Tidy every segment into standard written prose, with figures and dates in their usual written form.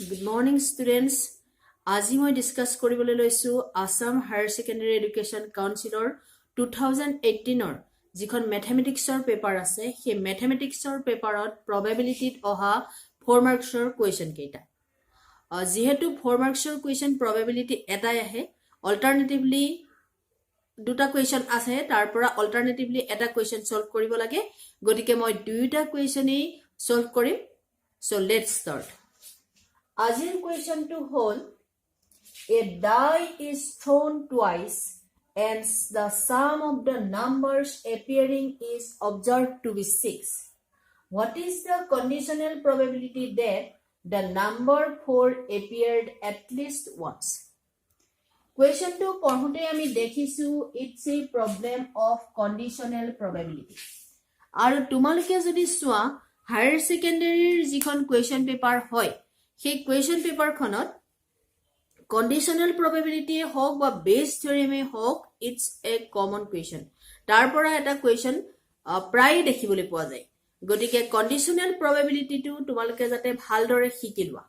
Good morning, students. আজি মই discuss কৰিবলৈ লৈছো আসাম হায়াৰ সেকেন্ডাৰী এডুকেশন কাউন্সিলৰ 2018 যিখন ম্যাথমেটিক্সৰ পেপাৰ আছে সেই ম্যাথমেটিক্সৰ পেপাৰত প্ৰবাবিলিটিত অহা 4 মাৰ্কছৰ কোৱেশ্চন কেইটা যেহেতু 4 মাৰ্কছৰ কোৱেশ্চন প্ৰবাবিলিটি এটাই আহে অল্টাৰনেটিভলি দুটা কোৱেশ্চন আছে তাৰ পৰা অল্টাৰনেটিভলি এটা কোৱেশ্চন সলভ কৰিব লাগে গতিকে মই দুইটা কোৱেশ্চনই সলভ কৰিম so let's start Azir question to hold a die is thrown twice and the sum of the numbers appearing is observed to be 6. What is the conditional probability that the number 4 appeared at least once? Question to পঢ়োতে আমি দেখিছো it's a problem of conditional probability. আৰু তোমালোকে যদি চোৱা higher সেকেন্ডাৰীৰ যিখন question paper হয় সেই কোৱেশ্চন পেপাৰ খনত কন্ডিশনাল প্ৰবাবিলিটি হওক বা বেস থিওৰেমে হওক ইটস এ কমন কোৱেশ্চন তাৰ পৰা এটা কোৱেশ্চন প্ৰায় দেখিবলৈ পোৱা যায় গতিকে কন্ডিশনাল প্ৰবাবিলিটিটো তোমালোকে যাতে ভালদৰে শিকি লোৱা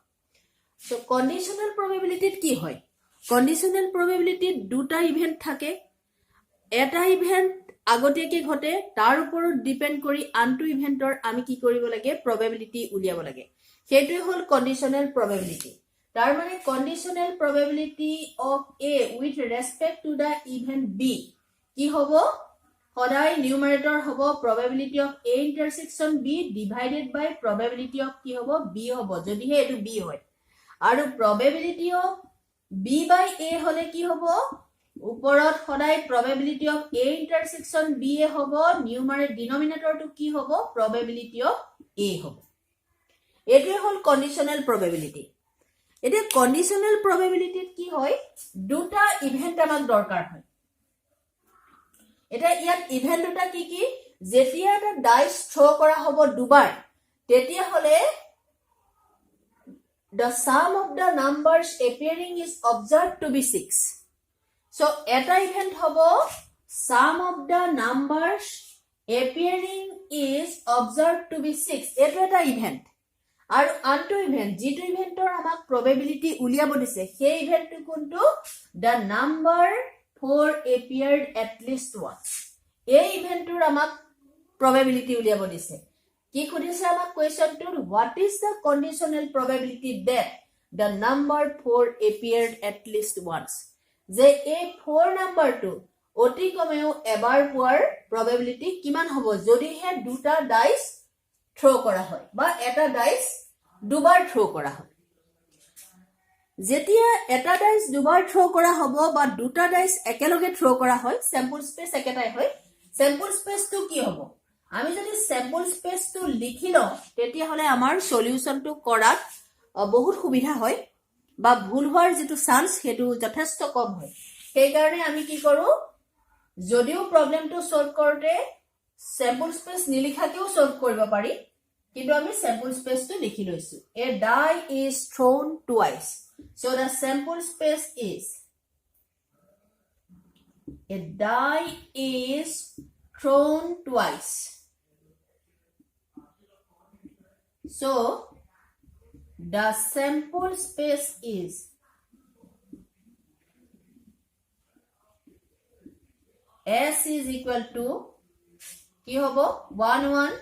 সো কন্ডিশনাল প্ৰবাবিলিটিত কি হয় কন্ডিশনাল প্ৰবাবিলিটিত দুটা ইভেন্ট থাকে এটা ইভেন্ট আগতীয়াকে ঘটে তাৰ ওপৰত ডিপেন্ড কৰি আনটো ইভেন্টৰ আমি কি কৰিব লাগে প্ৰবাবিলিটি উলিয়াব লাগে সেইটো হল কন্ডিশনাল probability তাৰ মানে conditional probability of A with respect to the event B কি হ'ব সদায় নিউমাৰেটৰ হ'ব probability of A intersection B divided by probability of কি হ'ব B হ'ব যদিহে এটো B হয় আৰু probability of B by A হলে কি হ'ব ওপৰত সদায় probability of A intersection B এ হ'ব নিউমাৰেটৰ ডিনোমিনেটৰটো কি হ'ব probability of A হ'ব এটোৱে হল কন্ডিশনাল probability এতে কন্ডিশনাল probability কি হয় দুটা ইভেন্ট আমাক দৰকাৰ হয় এটা ইয়াত ইভেন্ট দুটা কি কি যেতিয়া এটা ডাইস থ্রো কৰা হ'ব দুবাৰ তেতিয়া হলে the sum of the numbers appearing is observed to be 6 so এটা ইভেন্ট হ'ব sum of the numbers appearing is observed to be 6 এটো এটা ইভেন্ট আৰু আনটো ইভেন্ট যেটো ইভেন্টৰ আমাক probability উলিয়াব দিছে সেই ইভেন্টটো কোনটো the number 4 appeared at least once এই ইভেন্টৰ আমাক probability উলিয়াব দিছে কি খুদিছে আমাক কোৱেশ্চনটোৰ what is the conditional probability that the number 4 appeared at least once যে এই 4 নাম্বাৰটো অতি কমেও এবাৰ পোৱাৰ probability কিমান হ'ব যদিহে দুটা ডাইস থ্ৰো কৰা হয় বা এটা ডাইস দুবাৰ থ্ৰো কৰা হয় যেতিয়া এটা ডাইস দুবাৰ থ্ৰো কৰা হ'ব বা দুটা ডাইস একেলগে থ্ৰো কৰা হয় স্যাম্পল স্পেস একেটাই হয় স্যাম্পল স্পেসটো কি হ'ব আমি যদি স্যাম্পল স্পেসটো লিখি লওঁ তেতিয়া হলে আমাৰ সলিউশনটো কৰাত বহুত সুবিধা হয় বা ভুল হোৱাৰ যেটো চান্স হেতু যথেষ্ট কম হয় সেই কাৰণে আমি কি কৰো যদিও প্ৰবলেমটো সলভ কৰোতে স্যাম্পল স্পেস নিলিখাকেও সলভ কৰিব পাৰি কিন্তু আমি sample space to লিখি লৈছো a die is thrown twice so the sample space is a die is thrown twice so the sample space is S is equal to কি হ'ব 1 1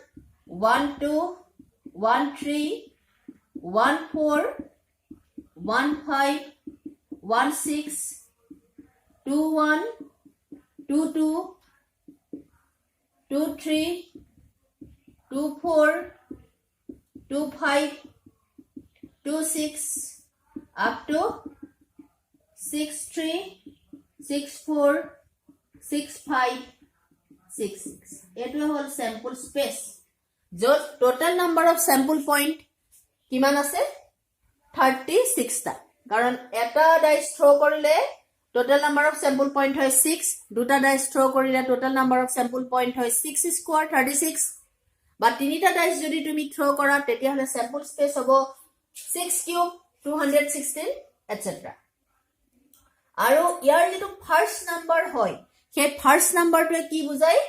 1 2 1 3 1 4 1 5 1 6 2 1 2 2 2 3 2 4 2 5 2 6 up to 6 3 6 4 6 5 6 6 এটো হল sample space যত total number of sample point কিমান আছে 36 টা কাৰণ এটা dice throw কৰিলে total number of sample point হয় 6 দুটা ডাইস থ্ৰো কৰিলে total number of sample point হয় 6 স্কয়াৰ 36 বা তিনিটা ডাইস যদি তুমি থ্ৰো কৰা তেতিয়া হলে sample space হ'ব 6 কিউব 216 etc আৰু ইয়াৰ যেটো ফাৰ্স্ট নাম্বাৰ হয় সেই ফাৰ্স্ট নাম্বাৰটোৱে কি বুজায়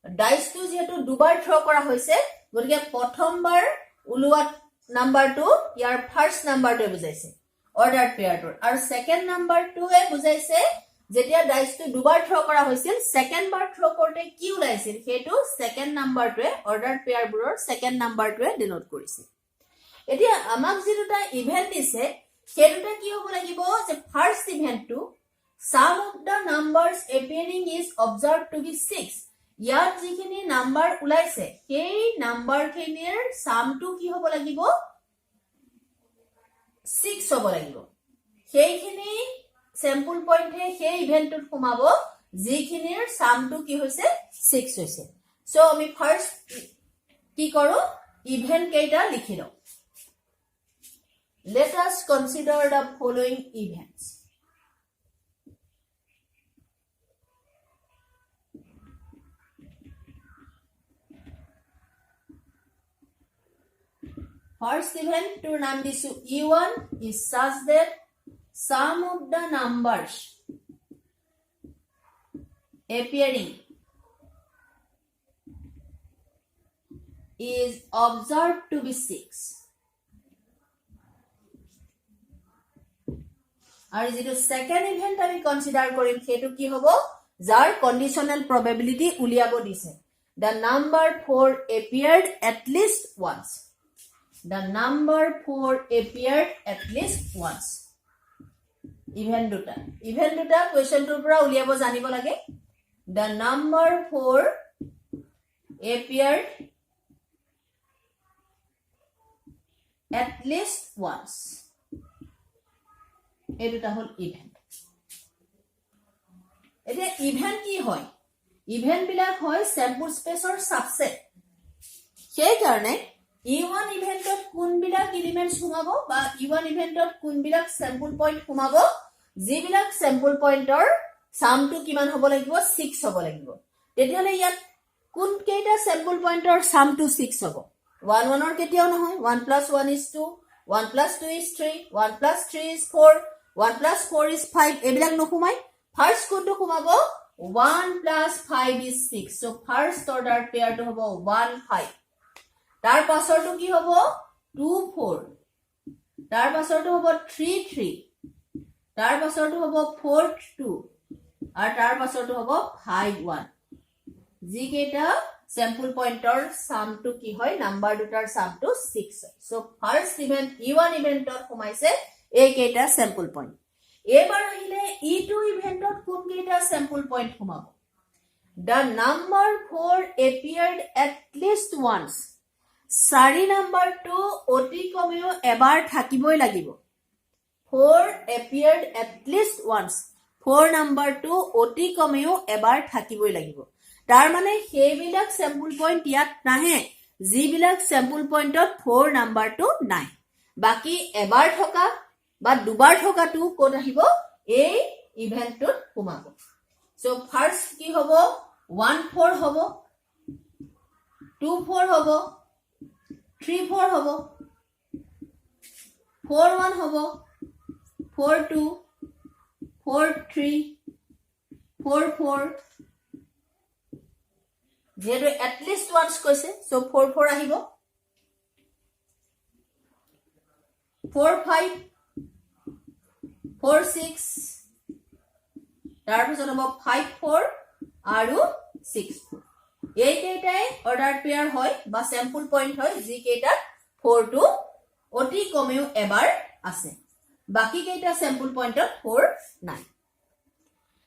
ডাইসটো যেটো দুবাৰ থ্ৰো কৰা হৈছে গতিকে প্ৰথমবাৰ উলোৱাত নাম্বাৰটো ইয়াৰ ফাৰ্স্ট নাম্বাৰটোৱে বুজাইছে অৰ্ডাৰ পেয়াৰটোৰ আৰু সেকেন্ড নাম্বাৰটোৱে বুজাইছে যেতিয়া ডাইসটো দুবাৰ থ্ৰ কৰা হৈছিল সেকেন্ড বাৰ থ্ৰ কৰোতে কি ওলাইছিল হেতু সেকেন্ড নাম্বাৰটোৱে অৰ্ডাৰ পেয়াৰবোৰৰ সেকেন্ড নাম্বাৰটোৱে ডিনোট কৰিছে এতিয়া আমাক যে দুটা ইভেন্ট দিছে সেই দুটা কি হ'ব লাগিব যে first ইভেন্টটো sum of the numbers appearing is observed to be 6 ইয়াত যিখিনি নাম্বাৰ ওলাইছে সেই নাম্বাৰখিনিৰ সামটো কি হ'ব লাগিব 6 হ'ব লাগিব সেইখিনি স্যাম্পল পইণ্টে সেই ইভেন্টত সোমাব যিখিনিৰ সামটো কি হৈছে 6 হৈছে সো আমি ফাৰ্স্ট কি কৰো ইভেন্ট কেইটা লিখি লও let us consider the following events First event to name this E1 is such that sum of the numbers appearing is observed to be 6. And the second event we consider korim hetu ki hobo jar conditional probability uliabo dise the number 4 appeared at least once. The number 4 appeared at least once. Event duta question to pura uliabo janibo lage. The number 4 appeared at least once. এই দুটা হল event এতিয়া event কি হয় event বিলাক হয় sample স্পেসৰ subset সেই কাৰণে E1 ইভেন্টত কোনবিলাক এলিমেন্টস সোমাব বা E1 ইভেন্টত কোনবিলাক স্যাম্পল পইণ্ট সোমাব যিবিলাক স্যাম্পল পইণ্টৰ সামটো কিমান হ'ব লাগিব 6 হ'ব লাগিব তেতিয়ালে ইয়াত কোন কেইটা স্যাম্পল পইণ্টৰ সামটো 6 হ'ব 1 1 ৰ কেতিয়াও নহয় 1 + 1 is 2 1 + 2 is 3 1 + 3 is 4 1 + 4 is 5 এবিলাক নখুমাই first কোনটো সোমাব 1 + 5 is 6 so ফাৰ্স্ট অৰ্ডাৰ পেয়াৰটো হ'ব 1 5 তাৰ পাছৰটো কি হ'ব 2 4 তাৰ পাছৰটো হ'ব 3 3 তাৰ পাছৰটো হ'ব 4 2 আৰু তাৰ পাছৰটো হ'ব 5 1 যি কেইটা স্যাম্পল পইণ্টৰ সামটো কি হয় নাম্বাৰ দুটাৰ সামটো 6 হয় সো ফাৰ্স্ট ইভেন্ট E1 ইভেন্টত সোমাইছে এই কেইটা স্যাম্পল পইণ্ট এবাৰ আহিলে E2 ইভেন্টত কোন কেইটা স্যাম্পল পইণ্ট সোমাব the number 4 appeared at least once 4 নাম্বাৰটো অতি কমেও এবাৰ থাকিবই লাগিব 4 appeared at least once 4 নাম্বাৰটো অতি কমেও এবাৰ থাকিবই লাগিব তাৰ মানে সেইবিলাক স্যাম্পল পইণ্ট ইয়াত নাহে যিবিলাক স্যাম্পল পইণ্টত 4 নাম্বাৰটো নাই বাকি এবাৰ থকা বা দুবাৰ থকাটো কোন আহিব এই ইভেন্টত সোমাব সো ফাৰ্স্ট কি হ'ব 1 4 হ'ব 2 4 হ'ব 3 4 হ'ব 4 1 হ'ব 4 2 4 3 4 4 যেটো at least once কৈছে সো 4 4 আহিব 4 5 4 6 তাৰ পিছত হ'ব 5 4 আৰু 6 4 এই কেইটাই অৰ্ডাৰ পেয়াৰ হয় বা স্যাম্পল পইণ্ট হয় যি কেইটা 4 টো অতি কমেও এবাৰ আছে বাকি কেইটা স্যাম্পল পইণ্টত 4 নাই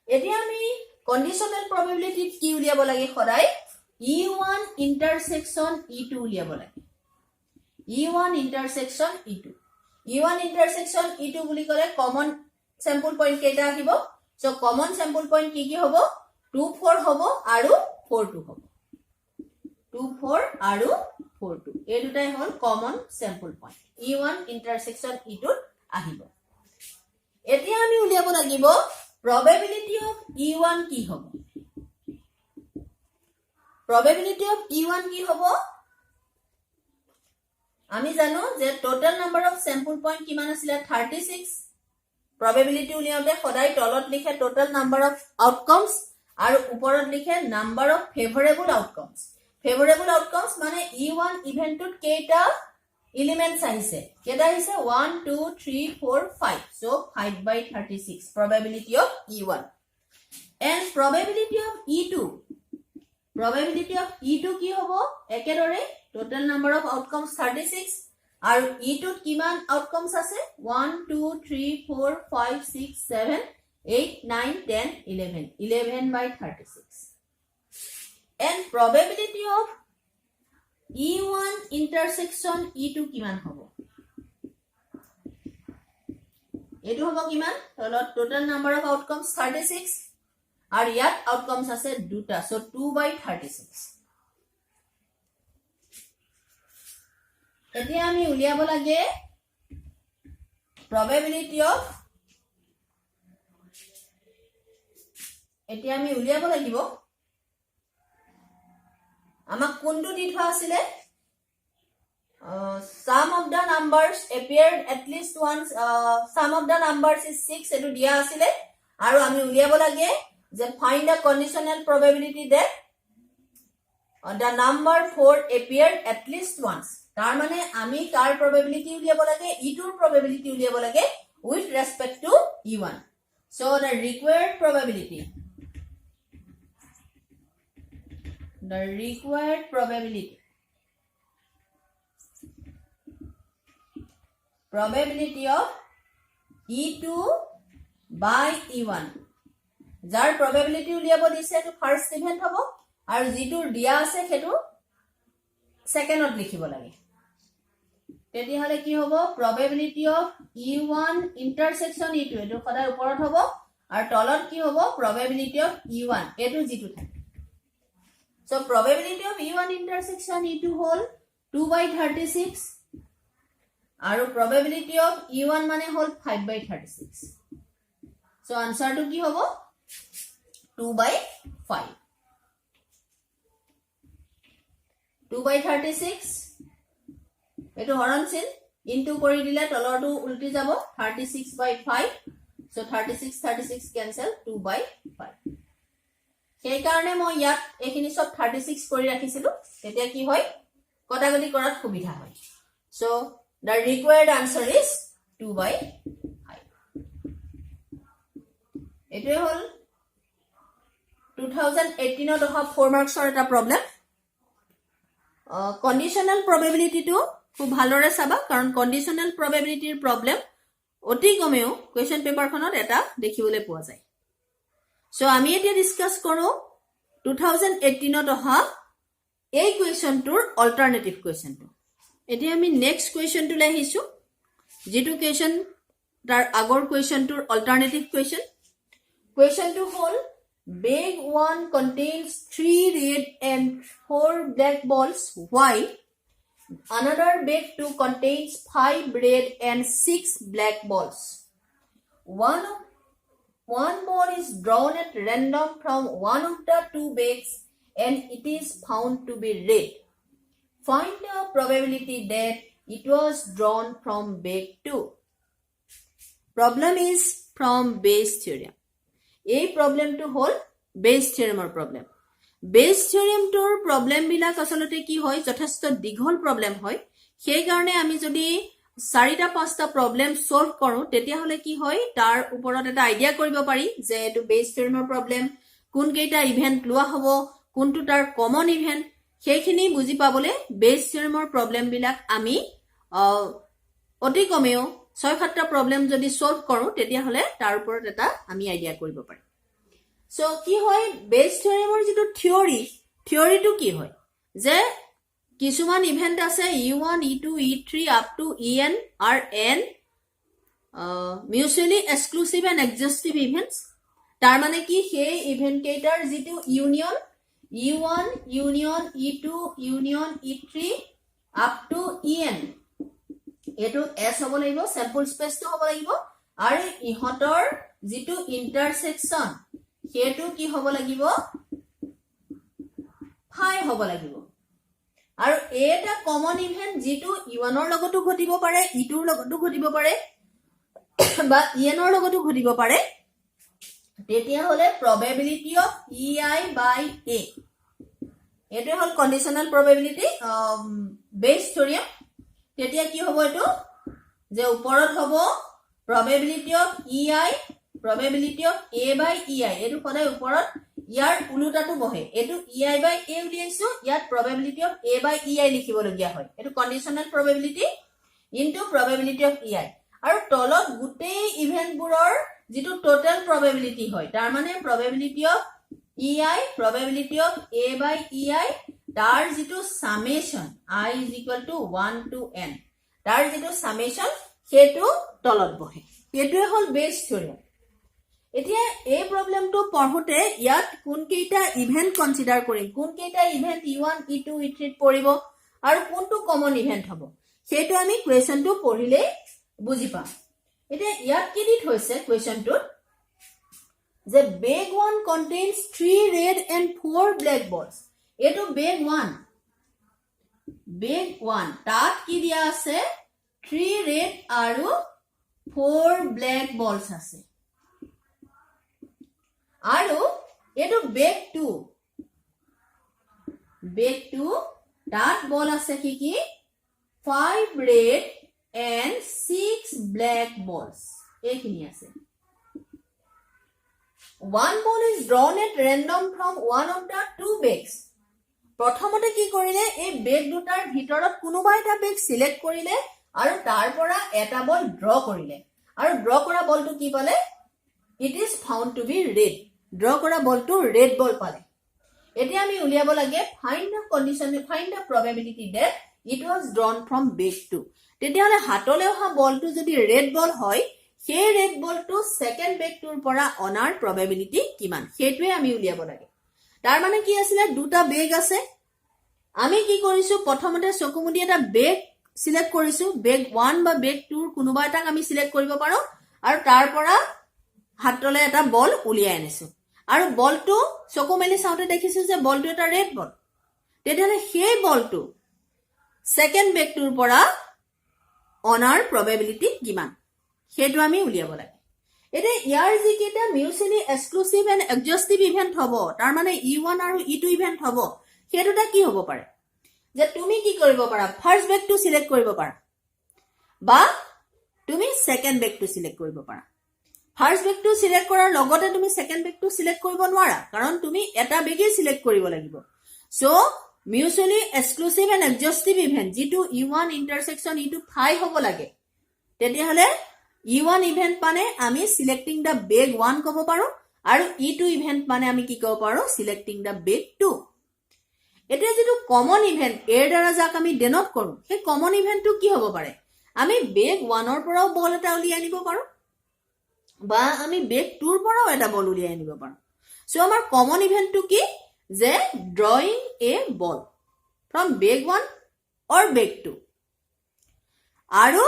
এতিয়া আমি কন্ডিশনাল প্ৰবাবিলিটি কি উলিয়াব লাগে সদায় E1 ইন্টাৰসেকশন E2 উলিয়াব লাগে E1 ইন্টাৰসেকশন E2 E1 ইন্টাৰসেকশন E2 বুলি ক'লে কমন স্যাম্পল পইণ্ট কেইটা আহিব সো কমন স্যাম্পল পইণ্ট কি কি হ'ব 2 4 হ'ব আৰু 4 2 হ'ব 2 4 আৰু 4 2 এই দুটাই হ'ল common sample point E1 ইন্টাৰসেকশন E2 আহিব এতিয়া আমি উলিয়াব লাগিব probability of E1 কি হ'ব probability of E1 কি হ'ব আমি জানো যে total number of sample point কিমান আছিল 36 probability উলিয়াওতে সদায় তলত লিখে টোটাল নাম্বার অফ আউটকামস আৰু ওপৰত লিখে নাম্বাৰ অফ ফেভৰেবল আউটকামস মানে E1 ইভেন্টত কেইটা elements আহিছে কেটা আহিছে 1 2 3 4 5 so 5/36 probability of E1 and probability of E2 কি হ'ব একেদৰে total number of outcomes 36 আৰু E2 কিমান outcomes আছে 1 2 3 4 5 6 7 8 9 10 11 11/36 and probability of E1 intersection E2 কিমান হ'ব এটো হ'ব কিমান তলত total number of outcomes 36 আৰু ইয়াত outcomes আছে দুটা so 2/36 এতিয়া আমি উলিয়াব লাগে probability of এতিয়া আমি উলিয়াব লাগিব আমাক কোনটো দি থোৱা আছিলে sum of the numbers appeared at least once sum of the numbers is 6 এটো দিয়া আছিলে আৰু আমি উলিয়াব লাগে যে find the conditional probability that the number 4 appeared at least once তাৰ মানে আমি কাৰ probability উলিয়াব লাগে E2 ৰ probability উলিয়াব লাগে with respect to E1 so the required probability of E2 by E1 যাৰ probability উলিয়াব দিছে তো ফাৰ্স্ট ইভেন্ট হ'ব আৰু যেটো দিয়া আছে হেতু সেকেন্ডত লিখিব লাগে তেতিয়া হলে কি হ'ব probability of E1 intersection E2 এটো সদায় ওপৰত হ'ব আৰু তলত কি হ'ব probability of E1 এটো যেটো থাকে so probability of E1 intersection E2 হল 2/36 আৰু probability of E1 মানে হল 5/36 so answer to কি হ'ব 2/5 2/36 এটো হৰণছিল ইনটু কৰি দিলে তলৰটো উল্টি যাব 36/5 so 36 cancel 2/5 সেই কাৰণে মই ইয়াত এখিনি সব 36 কৰি ৰাখিছিলো তেতিয়া কি হয় কটাকটি কৰাত সুবিধা হয় so the required answer is 2/5 এটো হল 2018 ত অহা 4 মাৰ্কছৰ এটা প্ৰবলেম conditional probability to খুব ভালৰে চাবা কাৰণ conditional probability ৰ প্ৰবলেম অতি কমেও কোৱেশ্চন পেপাৰ খনত এটা দেখিবলৈ পোৱা যায় so আমি এতিয়া ডিসকাস কৰো 2018 ত অহা এই কোৱেশ্চনটোৰ অল্টাৰনেটিভ কোৱেশ্চনটো এতিয়া আমি নেক্সট কোৱেশ্চনটো লৈ আহিছো যেটো কোৱেশ্চন তাৰ আগৰ কোৱেশ্চনটোৰ alternative কোৱেশ্চনটো hall bag 1 contains 3 red and 4 black balls while another bag 2 contains 5 red and 6 black balls one ball is drawn at random from one of the two bags and it is found to be red find the probability that it was drawn from bag 2 problem is from Bayes theorem এই প্ৰবলেমটো হল Bayes theoremৰ problem Bayes theoremটোৰ problem বিলাক আসলতে কি হয় যথেষ্ট দীঘল problem হয় সেই কাৰণে আমি যদি 4টা 5টা প্ৰবলেম সলভ কৰো তেতিয়া হলে কি হয় তাৰ ওপৰত এটা আইডিয়া কৰিব পাৰি যে এটো Bayes theoremৰ প্ৰবলেম কোন কেইটা ইভেন্ট লোৱা হ'ব কোনটো তাৰ কমন ইভেন্ট সেইখিনি বুজি পাবলে Bayes theoremৰ প্ৰবলেম বিলাক আমি অতি কমেও 6-7টা প্ৰবলেম যদি সলভ কৰো তেতিয়া হলে তাৰ ওপৰত এটা আমি আইডিয়া কৰিব পাৰি সো কি হয় Bayes theoremৰ যেটো থিওৰিটো কি হয় যে কিছুমান ইভেন্ট আছে E1 E2 E3 up to En are n mutually exclusive and exhaustive events তাৰ মানে কি সেই ইভেন্ট কেইটাৰ যেটো union E1 union E2 union E3 up to En এটো s হ'ব লাগিব স্যাম্পল স্পেসটো হ'ব লাগিব আৰু ইহতৰ যেটো ইন্টাৰসেকশন হেতু কি হ'ব লাগিব ফাই হ'ব লাগিব আৰু এটা কমন ইভেন্ট যেটো E1 ৰ লগতো ঘটিব পাৰে E2 ৰ লগতো ঘটিব পাৰে বা En ৰ লগতো ঘটিব পাৰে তেতিয়া হলে probability of EI by A এটো হল conditional probability Bayes theorem তেতিয়া কি হ'ব এটো যে ওপৰত হ'ব probability of EI probability of A by EI এটো সদায় ওপৰত ইয়াৰ উলুটাটো বহে এটো EI by A উলিয়াইছো ইয়াত probability of A by EI লিখিব লগিয়া হয় এটো conditional probability into probability of EI আৰু তলত গুটেই ইভেন্টবোৰৰ যেটো টোটাল probability হয় তাৰ মানে probability of EI probability of A by EI তাৰ যেটো summation I is equal to 1 to n তাৰ যেটো summation হেতু তলত বহে হেতুৱে হল বেস থিওৰেম এতিয়া এই প্ৰবলেমটো পঢ়োতে ইয়াত কোন কেইটা ইভেন্ট কনসিডাৰ কৰিম কোন কেইটা ইভেন্ট E1 E2 E3 পৰিব আৰু কোনটো কমন ইভেন্ট হ'ব হেতু আমি কোৱেশ্চনটো পঢ়িলে বুজি পাম এতিয়া ইয়াত কি দিত হৈছে কোৱেশ্চনটোত যে bag 1 contains 3 red and 4 black balls এটো bag 1 তাত কি দিয়া আছে 3 red আৰু 4 black balls আছে আৰু এটো bag 2 তাত বল আছে কি কি 5 red and 6 black balls এইখিনি আছে one ball is drawn at random from one of the two bags প্ৰথমতে কি কৰিলে এই বেগ দুটাৰ ভিতৰত কোনোবা এটা বেগ সিলেক্ট কৰিলে আৰু তাৰ পৰা এটা বল ড্ৰ কৰিলে আৰু ড্ৰ কৰা বলটো কি পালে it is found to be red draw কৰা বলটো red বল পালে এতিয়া আমি উলিয়াব লাগে find the probability that it was drawn from bag 2 তেতিয়াহলে হাতলে অহা বলটো যদি red বল হয় সেই red বলটো সেকেন্ড বেগ টুৰ পৰা অনাৰ probability কিমান হেতুৱে আমি উলিয়াব লাগে তাৰ মানে কি আছিল দুটা বেগ আছে আমি কি কৰিছো প্ৰথমতে চকুমুদি এটা বেগ সিলেক্ট কৰিছো বেগ 1 বা বেগ 2 ৰ কোনোবা এটাক আমি সিলেক্ট কৰিব পাৰো আৰু তাৰ পৰা হাতলে এটা বল উলিয়াই আনিছো আৰু বলটো চকুমেলি চাওতে দেখিছো যে বলটো এটা ৰেড বল তেতিয়ালে সেই বলটো সেকেন্ড বেগ টুৰ পৰা অনাৰ probability কিমান হেতু আমি উলিয়াব লাগে এতে ইয়াৰ যি কেটা mutually exclusive and adjustive event হ'ব তাৰ মানে E1 আৰু E2 ইভেন্ট হ'ব হেতুটা কি হ'ব পাৰে যে তুমি কি কৰিব পাৰা ফাৰ্স্ট বেগ টু সিলেক্ট কৰিব পাৰা বা তুমি সেকেন্ড বেগ টু সিলেক্ট কৰিব পাৰা ফাৰ্স্ট বেগ টু সিলেক্ট কৰাৰ লগতে তুমি সেকেন্ড বেগ টু সিলেক্ট কৰিব নোৱাৰা কাৰণ তুমি এটা বেগই সিলেক্ট কৰিব লাগিব so mutually exclusive and adjustive event যেটো E1 ইন্টাৰসেকশন E2 ফাই হ'ব লাগে তেতিয়াহলে E1 ইভেন্ট মানে আমি সিলেক্টিং দা বেগ 1 কব পাৰো আৰু E2 ইভেন্ট মানে আমি কি কব পাৰো সিলেক্টিং দা বেগ 2 এতিয়া যেটো কমন ইভেন্ট এৰ দ্বাৰা যাক আমি ডেনোট কৰো সেই কমন ইভেন্টটো কি হ'ব পাৰে আমি বেগ 1 ৰ পৰাও বল এটা উলিয়াই আনিব পাৰো বা আমি বেগ 2 ৰ পৰাও এটা বল উলিয়াই আনিব পাৰো সো আমাৰ কমন ইভেন্টটো কি যে ড্ৰয়িং এ বল ফ্ৰম বেগ 1 অৰ বেগ 2 আৰু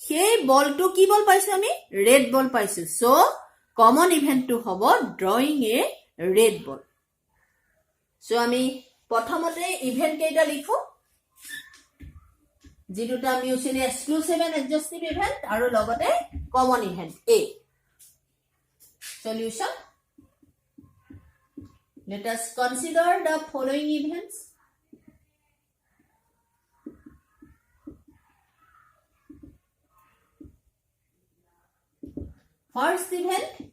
সেই বলটো কি বল পাইছো আমি ৰেড বল পাইছো সো কমন ইভেন্টটো হ'ব ড্ৰয়িং এ ৰেড বল সো আমি প্ৰথমতে ইভেন্ট কেইটা লিখো যেটা mutually exclusive and adjustive event আৰু লগতে common event a solution let us consider the following events first event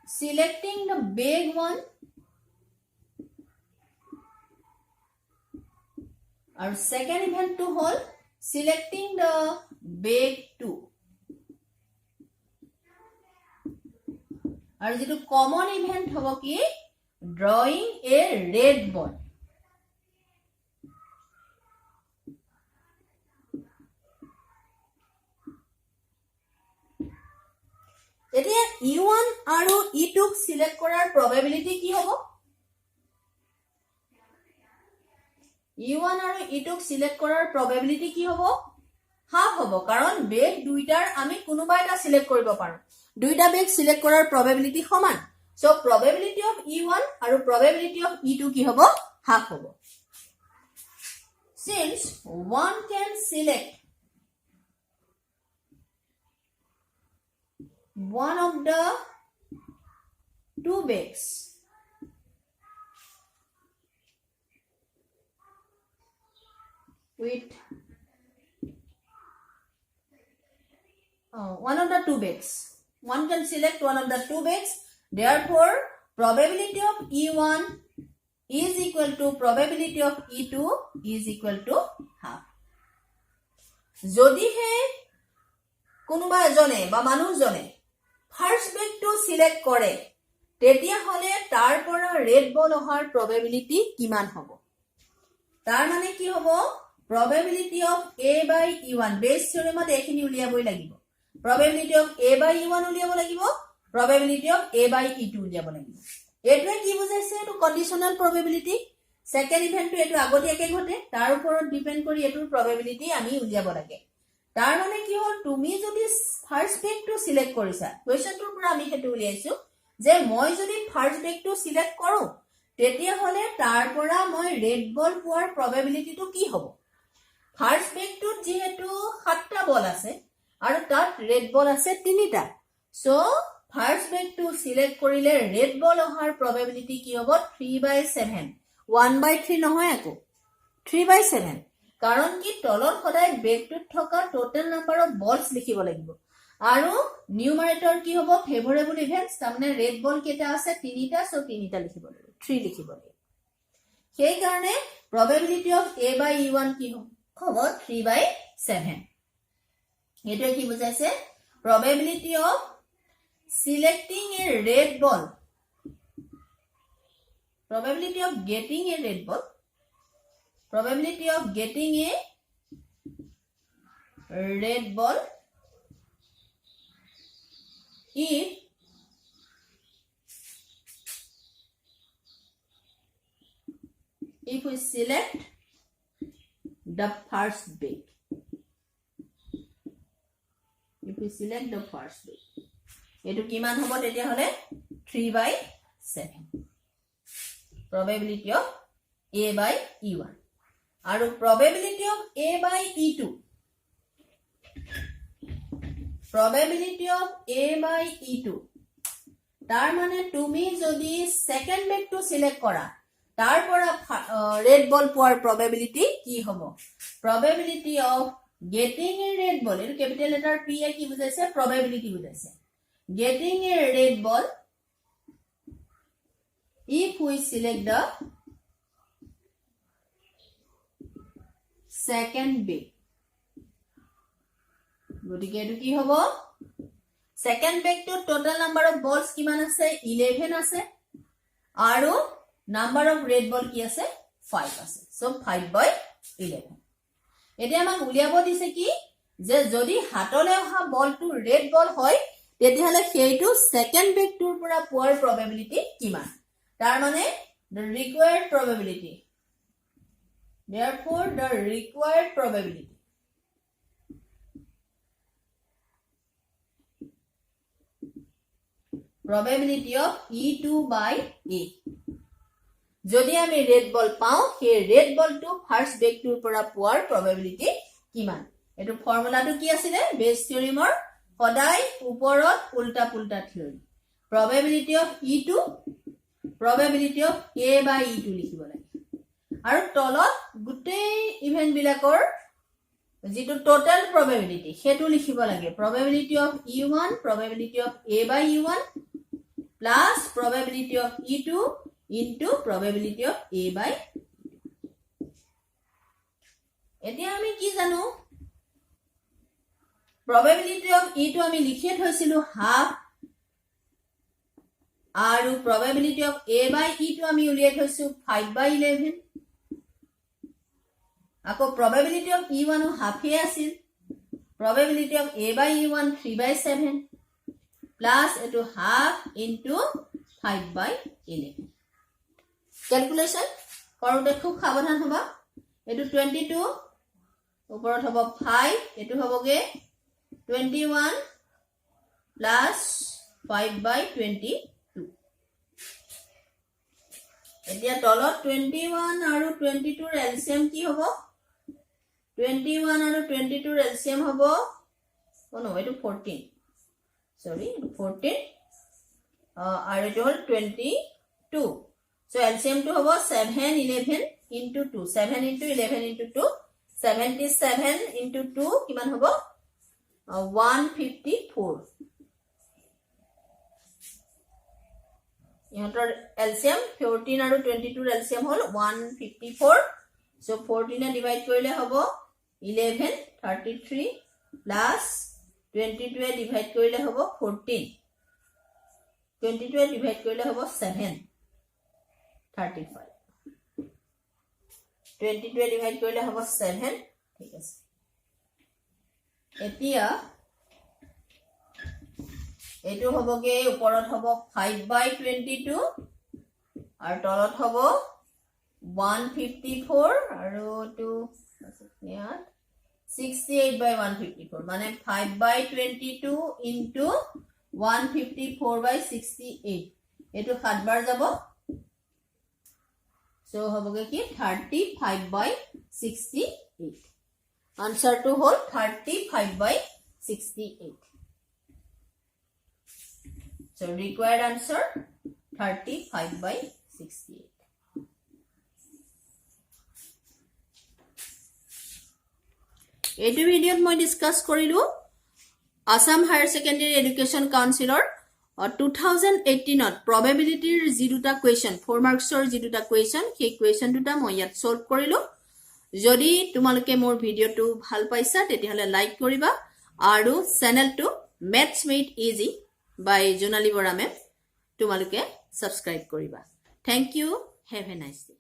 selecting the big one और second event to hold selecting the big 2 और जो common event होगा कि drawing a red ball এতিয়া E1 আৰু E2 ক select কৰাৰ probability কি হ'ব E1 আৰু E2 ক সিলেক্ট কৰাৰ probability কি হ'ব হাফ হ'ব কাৰণ বেগ দুইটাৰ আমি কোনোবা এটা সিলেক্ট কৰিব পাৰো দুইটা বেগ সিলেক্ট কৰাৰ probability সমান সো probability of E1 আৰু probability of E2 কি হ'ব হাফ হ'ব since one can select one of the two bags with one of the two bags. One can select one of the two bags. Therefore, probability of E1 is equal to probability of E2 is equal to half. যদিহে কোনোবা এজনে বা মানুহজনে first বেগটো select কৰে তেতিয়া হলে তাৰ পৰা ৰেড বল অহাৰ probability কিমান হ'ব তাৰ মানে কি হ'ব probability of A by E1 Bayes থিওৰেমত এখিনি উলিয়াবই লাগিব probability of A by E1 উলিয়াব লাগিব probability of A by E2 উলিয়াব লাগিব এটোৱে কি বুজাইছে এটো কন্ডিশনাল probability সেকেন্ড ইভেন্টটো এটো আগতীয়াকে ঘটে তাৰ ওপৰত ডিপেন্ড কৰি এটোৰ probability আমি উলিয়াব লাগে তাৰ মানে কি হ'ল তুমি যদি ফাৰ্ষ্ট বেগটো সিলেক্ট কৰিছা কোৱেশ্চনটোৰ পৰা আমি হেতু উলিয়াইছো যে মই যদি ফাৰ্ষ্ট বেগটো সিলেক্ট কৰো তেতিয়া হলে তাৰ পৰা মই ৰেড বল পোৱাৰ probabilityটো কি হ'ব ফাৰ্ষ্ট বেগটোত যেহেতু 7টা বল আছে আৰু তাত ৰেড বল আছে 3টা সো ফাৰ্ষ্ট বেগটো সিলেক্ট কৰিলে ৰেড বল অহাৰ probability কি হ'ব 3/7 1/3 নহয় আকো 3/7 কাৰণ কি তলত সদায় বেগটোত থকা টোটাল নাম্বাৰ অফ বলস লিখিব লাগিব আৰু নিউমাৰেটৰ কি হ'ব ফেভৰেবল ইভেন্টস তাৰমানে ৰেড বল কেটা আছে 3টা সো 3টা লিখিব লাগিব 3 লিখিব লাগিব সেই কাৰণে probability of A by E1 কি হ'ব 3/7 এটো কি বুজাইছে probability of selecting a red ball probability of getting a red ball probability of getting a red ball if we select the first bag if we select the first bag এটো কিমান হ'ব তেতিয়া হলে 3/7 probability of A by E1 আৰু probability of A by E2 probability of A by E2 তাৰ মানে তুমি যদি সেকেন্ড বেগটো সিলেক্ট কৰা তাৰ পৰা ৰেড বল পোৱাৰ probability কি হ'ব probability of getting a red ball এটো ক্যাপিটাল লেটাৰ P এ কি বুজাইছে probability বুজাইছে getting a red ball if we select the second bag গতিকে এটো কি হ'ব সেকেন্ড বেগটো টোটাল নাম্বাৰ অফ বলস কিমান আছে 11 আছে আৰু নাম্বাৰ অফ ৰেড বল কি আছে 5 আছে সো 5/11 এতিয়া আমাক উলিয়াব দিছে কি যে যদি হাতলে অহা বলটো ৰেড বল হয় তেতিয়াহলে সেইটো সেকেন্ড বেগটোৰ পৰা পোৱাৰ probability কিমান তাৰ মানে the required probability therefore the required probability of E2 by A যদি আমি রেড বল পাও সেই রেড বলটো ফার্স্ট বেগটোৰ পৰা পোৱাৰ probability কিমান এটো ফৰ্মুলাটো কি আছিল বেস থিওৰেমৰ সদায় ওপৰত উল্টা পুল্টা theory probability of E2 probability of A by E2 লিখিব লাগে আৰু তলত গুটেই ইভেন্ট বিলাকৰ যেটো টোটাল probability হেতু লিখিব লাগে probability of E1 probability of A by E1 plus probability of E2 into probability of A by এতিয়া আমি কি জানো probability of E2 আমি লিখি থৈছিলো half আৰু probability of A by E2 আমি উলিয়াই থৈছো 5/11 আকৌ probability of E1 half এ আছিল probability of A by E1 3/7 plus এটো half into 5/11 ক্যালকুলেশন কৰোতে খুব সাৱধান হবা এটো 22 ওপৰত হ'ব 5 এটো হ'বগে 21 plus 5/22 এতিয়া তলত 21 আৰু 22 ৰ এলসিএম কি হ'ব 21 আৰু 22 ৰ এলসিএম হ'ব কোন এটো 14 সৰি 14 আৰু এটো হ'ল 22 so LCM to hobo 7 11 into 2 7 into 11 into 2 77 into 2 কিমান হ'ব 154 ইহঁতৰ এলচিয়াম 14 আৰু 22 এলচিয়াম হল 154 সো 14 ডিভাইড কৰিলে হ'ব 11 33 প্লাস 22 ডিভাইড কৰিলে হ'ব 14 22 ডিভাইড কৰিলে হ'ব 7 35 22 ডিভাইড কৰিলে হ'ব 7 ঠিক আছে এতিয়া এটো হবগে ওপৰত হ'ব 5/22 আৰু তলত হ'ব 154 আৰু টু 68/154 মানে 5/22 into 154/68 এটো 7 বাৰ যাব সো হবগে কি 35/68 answer to hall 35/68 so required answer 35/68 এইটো ভিডিওত মই ডিসকাস কৰিলো আসাম হায়াৰ সেকেন্ডাৰী এডুকেশন কাউন্সিলৰ 2018 ত probabilityৰ যি দুটা কোৱেশ্চন 4 মাৰ্কছৰ যি দুটা কোৱেশ্চন সেই কোৱেশ্চন দুটা মই ইয়াত সলভ কৰিলো যদি তোমালোকে মোৰ ভিডিওটো ভাল পাইছা তেতিয়াহলে লাইক কৰিবা আৰু চেনেলটো Maths Made Easy by Jonali Bora ma'am তোমালোকে সাবস্ক্রাইব কৰিবা thank you have a nice day